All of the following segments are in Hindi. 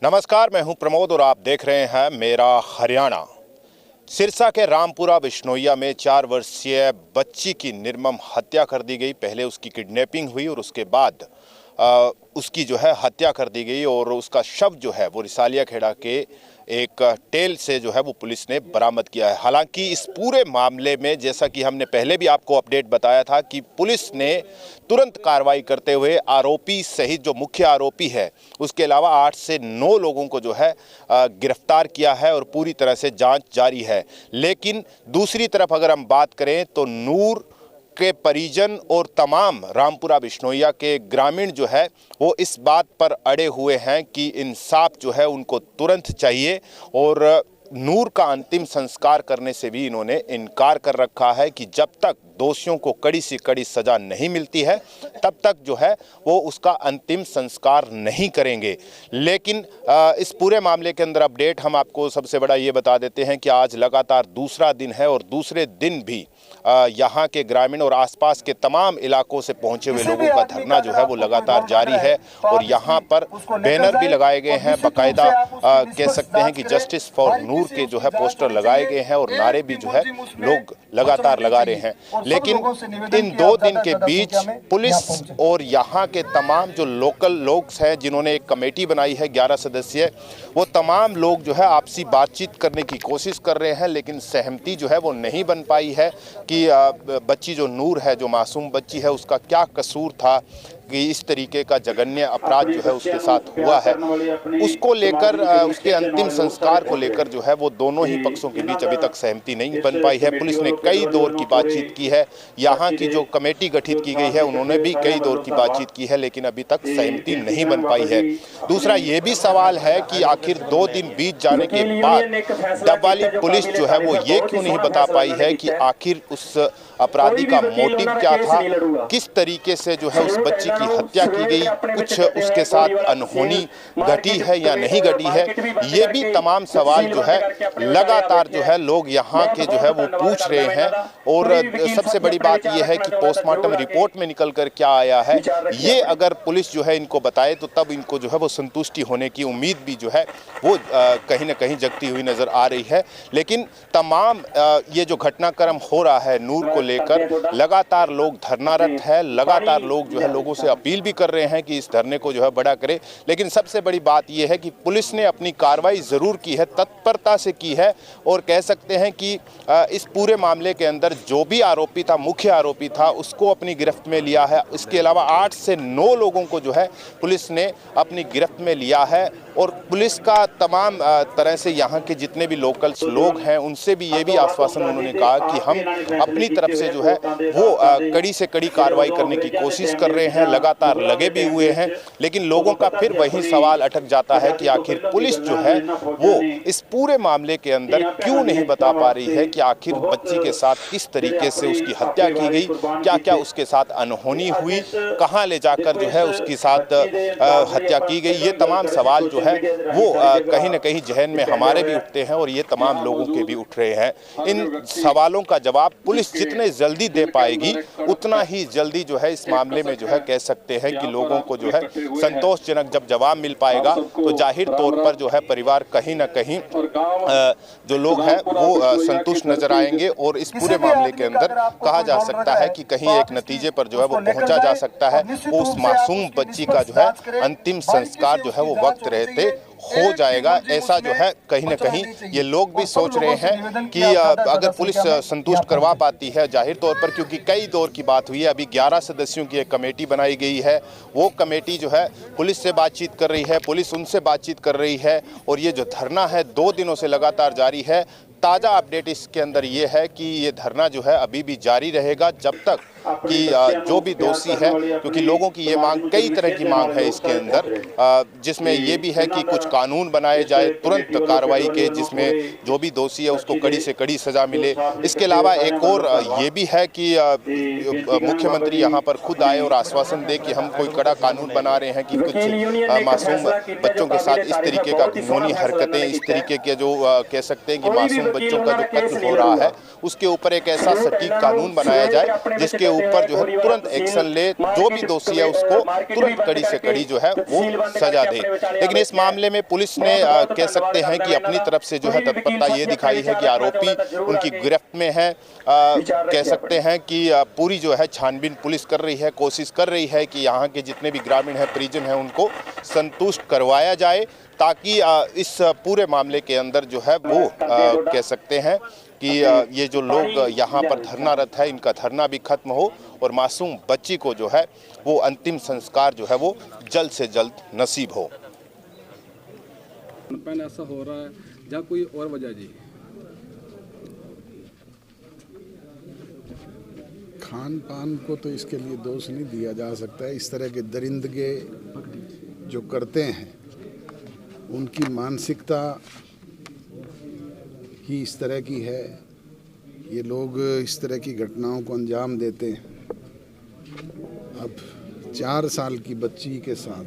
नमस्कार, मैं हूं प्रमोद और आप देख रहे हैं मेरा हरियाणा। सिरसा के रामपुरा बिश्नोइया में 4 वर्षीय बच्ची की निर्मम हत्या कर दी गई। पहले उसकी किडनैपिंग हुई और उसके बाद उसकी हत्या कर दी गई और उसका शव वो रिसालिया खेड़ा के एक टेल से वो पुलिस ने बरामद किया है। हालांकि इस पूरे मामले में जैसा कि हमने पहले भी आपको अपडेट बताया था कि पुलिस ने तुरंत कार्रवाई करते हुए आरोपी सहित जो मुख्य आरोपी है उसके अलावा 8 से 9 लोगों को गिरफ्तार किया है और पूरी तरह से जांच जारी है। लेकिन दूसरी तरफ अगर हम बात करें तो नूर के परिजन और तमाम रामपुरा बिश्नोइया के ग्रामीण वो इस बात पर अड़े हुए हैं कि इंसाफ उनको तुरंत चाहिए और नूर का अंतिम संस्कार करने से भी इन्होंने इनकार कर रखा है कि जब तक दोषियों को कड़ी से कड़ी सजा नहीं मिलती है तब तक वो उसका अंतिम संस्कार नहीं करेंगे। लेकिन इस पूरे मामले के अंदर अपडेट हम आपको सबसे बड़ा ये बता देते हैं कि आज लगातार दूसरा दिन है और दूसरे दिन भी यहाँ के ग्रामीण और आसपास के तमाम इलाकों से पहुंचे हुए लोगों का धरना वो लगातार जारी है और यहाँ पर बैनर भी लगाए गए हैं। बाकायदा कह सकते हैं कि जस्टिस फॉर नूर के पोस्टर लगाए गए हैं और नारे भी लोग लगातार लगा रहे हैं। लेकिन इन 2 दिन के बीच पुलिस और यहाँ के तमाम जो लोकल लोग हैं जिन्होंने एक कमेटी बनाई है 11 सदस्यीय, वो तमाम लोग आपसी बातचीत करने की कोशिश कर रहे हैं, लेकिन सहमति वो नहीं बन पाई है कि बच्ची जो नूर है, जो मासूम बच्ची है, उसका क्या कसूर था कि इस तरीके का जघन्य अपराध उसके साथ हुआ है। उसको लेकर उसके अंतिम संस्कार को लेकर वो दोनों ही पक्षों के बीच अभी तक सहमति नहीं बन पाई है। पुलिस ने कई दौर की बातचीत की है, यहाँ की जो कमेटी गठित की गई है उन्होंने भी कई दौर की बातचीत की है, लेकिन अभी तक सहमति नहीं बन पाई है। दूसरा ये भी सवाल है कि आखिर 2 दिन बीत जाने के बाद डबवाली पुलिस वो ये क्यों नहीं बता पाई है कि आखिर उस अपराधी का मोटिव क्या था, किस तरीके से उस बच्ची की हत्या की गई, कुछ उसके साथ अनहोनी घटी है या नहीं घटी है। ये भी तमाम सवाल लगातार लोग यहाँ के वो पूछ रहे हैं। और सबसे बड़ी बात ये है कि पोस्टमार्टम रिपोर्ट में निकल कर क्या आया है, ये अगर पुलिस इनको बताए तो तब इनको वो संतुष्टि होने की उम्मीद भी वो कहीं ना कहीं जगती हुई नजर आ रही है। लेकिन तमाम ये जो घटनाक्रम हो रहा है नूर को लेकर, लगातार लोग धरनारत है, लगातार लोग लोगों से अपील भी कर रहे हैं कि इस धरने को बड़ा करे। लेकिन सबसे बड़ी बात यह है कि पुलिस ने अपनी कार्रवाई जरूर की है, तत्परता से की है और कह सकते हैं कि इस पूरे मामले के अंदर जो भी आरोपी था, मुख्य आरोपी था, उसको अपनी गिरफ्त में लिया है। इसके अलावा 8 से 9 लोगों को पुलिस ने अपनी गिरफ्त में लिया है और पुलिस का तमाम तरह से यहाँ के जितने भी लोकल्स लोग हैं उनसे भी ये भी आश्वासन उन्होंने कहा कि हम अपनी तरफ से वो कड़ी से कड़ी कार्रवाई करने की कोशिश कर रहे हैं, लगातार लगे भी हुए हैं। लेकिन लोगों का फिर वही सवाल अटक जाता है कि आखिर पुलिस वो इस पूरे मामले के अंदर क्यों नहीं बता पा रही है कि आखिर बच्ची के साथ किस तरीके से उसकी हत्या की गई, क्या क्या उसके साथ अनहोनी हुई, कहाँ ले जाकर उसके साथ हत्या की गई। ये तमाम सवाल वो कहीं ना कहीं जहन में हमारे भी उठते हैं और ये तमाम लोगों के भी उठ रहे हैं। इन सवालों का जवाब पुलिस जितने जल्दी दे पाएगी उतना ही जल्दी इस मामले में कह सकते हैं कि लोगों को संतोषजनक जब जवाब मिल पाएगा तो जाहिर तौर पर परिवार कहीं ना कहीं जो लोग हैं वो संतुष्ट नजर आएंगे और इस पूरे मामले के अंदर कहा जा सकता है कि कहीं एक नतीजे पर वो पहुंचा जा सकता है। उस मासूम बच्ची का अंतिम संस्कार वो वक्त रहते हो जाएगा, ऐसा कहीं ना कहीं ये लोग भी सोच रहे हैं कि अगर पुलिस संतुष्ट करवा पाती है जाहिर तौर पर, क्योंकि कई दौर की बात हुई है। अभी 11 सदस्यों की एक कमेटी बनाई गई है, वो कमेटी पुलिस से बातचीत कर रही है, पुलिस उनसे बातचीत कर रही है और ये जो धरना है 2 दिनों से लगातार जारी है। ताज़ा अपडेट इसके अंदर ये है कि ये धरना अभी भी जारी रहेगा जब तक कि जो भी दोषी है, क्योंकि लोगों की ये मांग, कई तरह की मांग है इसके अंदर, जिसमें ये भी है कि कुछ कानून बनाए जाए तुरंत कार्रवाई के, जिसमें जो भी दोषी है उसको कड़ी से कड़ी सजा मिले। इसके अलावा एक और ये भी है कि मुख्यमंत्री यहाँ पर खुद आए और आश्वासन दे कि हम कोई कड़ा कानून बना रहे हैं कि कुछ मासूम बच्चों के साथ इस तरीके का घिनौनी हरकतें, इस तरीके के जो कह सकते हैं कि मासूम बच्चों का जो कत्ल हो रहा है उसके ऊपर एक ऐसा सटीक कानून बनाया जाए जिसके ऊपर जो है तुरंत एक्शन ले, जो भी दोषी है उसको तुरंत कड़ी से कड़ी जो है वो सजा दे। लेकिन इस मामले में पुलिस ने कह सकते हैं कि अपनी तरफ से जो है तत्परता ये दिखाई है कि आरोपी उनकी गिरफ्त में है। कह सकते हैं कि पूरी जो है छानबीन पुलिस कर रही है, कोशिश कर रही है कि यहाँ के जितने भी ग्रामीण हैं, परिजन हैं, उनको संतुष्ट करवाया जाए, ताकि इस पूरे मामले के अंदर जो है वो कह सकते हैं कि ये जो लोग यहाँ पर धरनारत है, इनका धरना भी खत्म हो और मासूम बच्ची को जो है वो अंतिम संस्कार जो है वो जल्द से जल्द नसीब हो। ऐसा हो रहा है या कोई और वजह जी? खान पान को तो इसके लिए दोष नहीं दिया जा सकता है। इस तरह के दरिंदगे जो करते हैं उनकी मानसिकता ही इस तरह की है। ये लोग इस तरह की घटनाओं को अंजाम देते हैं। अब 4 साल की बच्ची के साथ,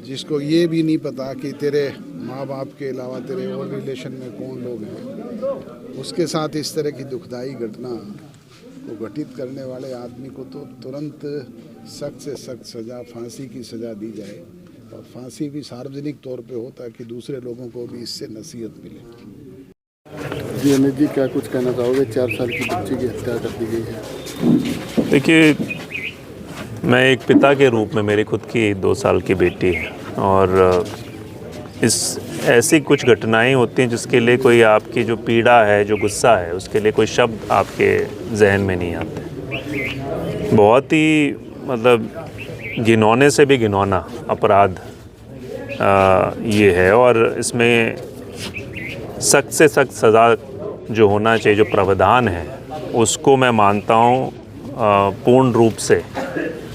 जिसको ये भी नहीं पता कि तेरे माँ बाप के अलावा तेरे और रिलेशन में कौन लोग हैं, उसके साथ इस तरह की दुखदाई घटना को घटित करने वाले आदमी को तो तुरंत सख्त से सख्त सज़ा, फांसी की सज़ा दी जाए, और फांसी भी सार्वजनिक तौर पे हो ताकि दूसरे लोगों को भी इससे नसीहत मिले। जी अमित जी, क्या कुछ कहना चाहोगे? 4 साल की बच्ची की हत्या कर दी गई है। देखिए, मैं एक पिता के रूप में, मेरी खुद की 2 साल की बेटी है, और ऐसी कुछ घटनाएं होती हैं जिसके लिए कोई आपकी जो पीड़ा है, जो गुस्सा है, उसके लिए कोई शब्द आपके जहन में नहीं आते। बहुत ही मतलब घिनौने से भी घिनौना अपराध ये है, और इसमें सख्त से सख्त सज़ा जो होना चाहिए, जो प्रावधान है, उसको मैं मानता हूँ पूर्ण रूप से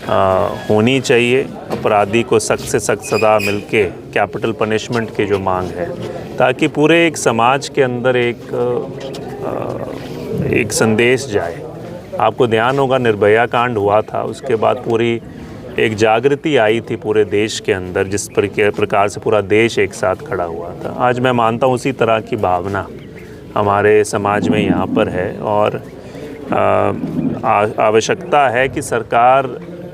होनी चाहिए। अपराधी को सख्त से सख्त सज़ा मिलके कैपिटल पनिशमेंट की जो मांग है, ताकि पूरे एक समाज के अंदर एक संदेश जाए। आपको ध्यान होगा, निर्भया कांड हुआ था, उसके बाद पूरी एक जागृति आई थी पूरे देश के अंदर, जिस प्रकार से पूरा देश एक साथ खड़ा हुआ था। आज मैं मानता हूँ उसी तरह की भावना हमारे समाज में यहाँ पर है, और आवश्यकता है कि सरकार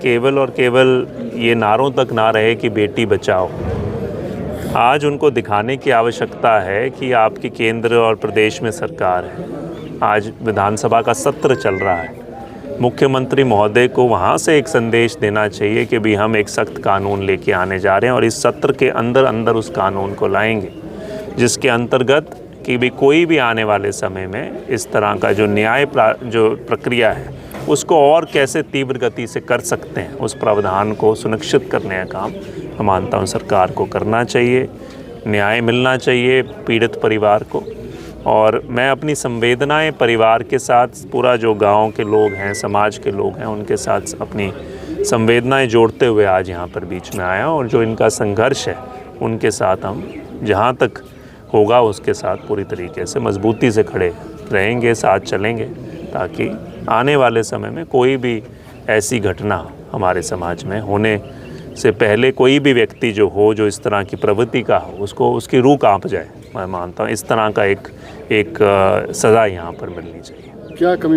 केवल और केवल ये नारों तक ना रहे कि बेटी बचाओ। आज उनको दिखाने की आवश्यकता है कि आपकी केंद्र और प्रदेश में सरकार है। आज विधानसभा का सत्र चल रहा है, मुख्यमंत्री महोदय को वहाँ से एक संदेश देना चाहिए कि भी हम एक सख्त कानून लेके आने जा रहे हैं, और इस सत्र के अंदर अंदर उस कानून को लाएंगे, जिसके अंतर्गत कि भी कोई भी आने वाले समय में इस तरह का जो न्याय जो प्रक्रिया है उसको और कैसे तीव्र गति से कर सकते हैं, उस प्रावधान को सुनिश्चित करने का काम मैं मानता हूँ सरकार को करना चाहिए। न्याय मिलना चाहिए पीड़ित परिवार को, और मैं अपनी संवेदनाएं परिवार के साथ, पूरा जो गांव के लोग हैं, समाज के लोग हैं, उनके साथ अपनी संवेदनाएं जोड़ते हुए आज यहाँ पर बीच में आया, और जो इनका संघर्ष है उनके साथ हम जहाँ तक होगा उसके साथ पूरी तरीके से मजबूती से खड़े रहेंगे, साथ चलेंगे, ताकि आने वाले समय में कोई भी ऐसी घटना हमारे समाज में होने से पहले कोई भी व्यक्ति जो हो, जो इस तरह की प्रवृत्ति का हो, उसको उसकी रूह कांप जाए। मैं मानता हूँ इस तरह का एक सज़ा यहाँ पर मिलनी चाहिए। क्या कमी